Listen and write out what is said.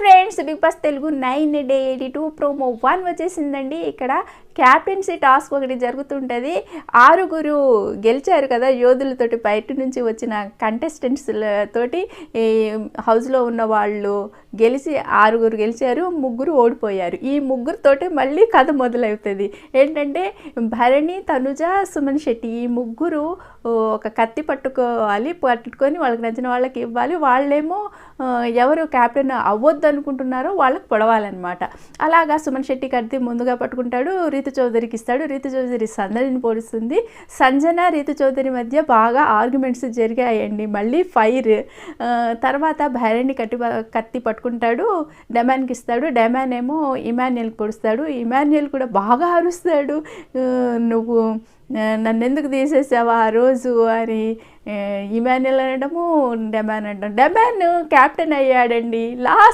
Friends, Bigg Boss Telugu 9 day 82 promo 1 వచ్చేసిందండి. ఇక్కడ captaincy task ఒకటి జరుగుతుంటుంది. 6 గెలిచారు కదా యోధులతోటి, బయట నుంచి వచ్చిన కంటెస్టెంట్స్లతోటి ఈ హౌస్లో ఉన్న వాళ్ళు గెలిచి 6 గెలిచారు, 3 ఓడిపోయారు. ఈ 3తోటి మళ్ళీ కథ మొదలవుతుంది. ఏంటంటే భరణి, తనుజ, సుమన్ శెట్టి ఈ 3 ఒక కత్తి పట్టుకొని వాళ్ళకి నచ్చిన వాళ్ళకి ఇవ్వాలి. వాళ్ళేమో ఎవరు క్యాప్టెన్ అవ్వద్దు అనుకుంటున్నారో వాళ్ళకి పొడవాలన్నమాట. అలాగా సుమన్ శెట్టి కత్తి ముందుగా పట్టుకుంటాడు, రీతు చౌదరికి ఇస్తాడు. రీతు చౌదరి సందడిని పోడుస్తుంది. సంజన, రీతు చౌదరి మధ్య బాగా ఆర్గ్యుమెంట్స్ జరిగాయండి. మళ్ళీ ఫైర్. తర్వాత భరణి కత్తి పట్టుకుంటాడు, డెమాన్కి ఇస్తాడు. డెమాన్ ఏమో ఇమాన్యుయల్కి పొడుస్తాడు. ఇమాన్యుయల్ కూడా బాగా అరుస్తాడు, నువ్వు నన్ను ఎందుకు తీసేసావా ఆ రోజు అని ఇమాన్యుయల్ అనడము, డెమాన్ అనడం. డెమాన్ క్యాప్టెన్ అయ్యాడండి. లాస్ట్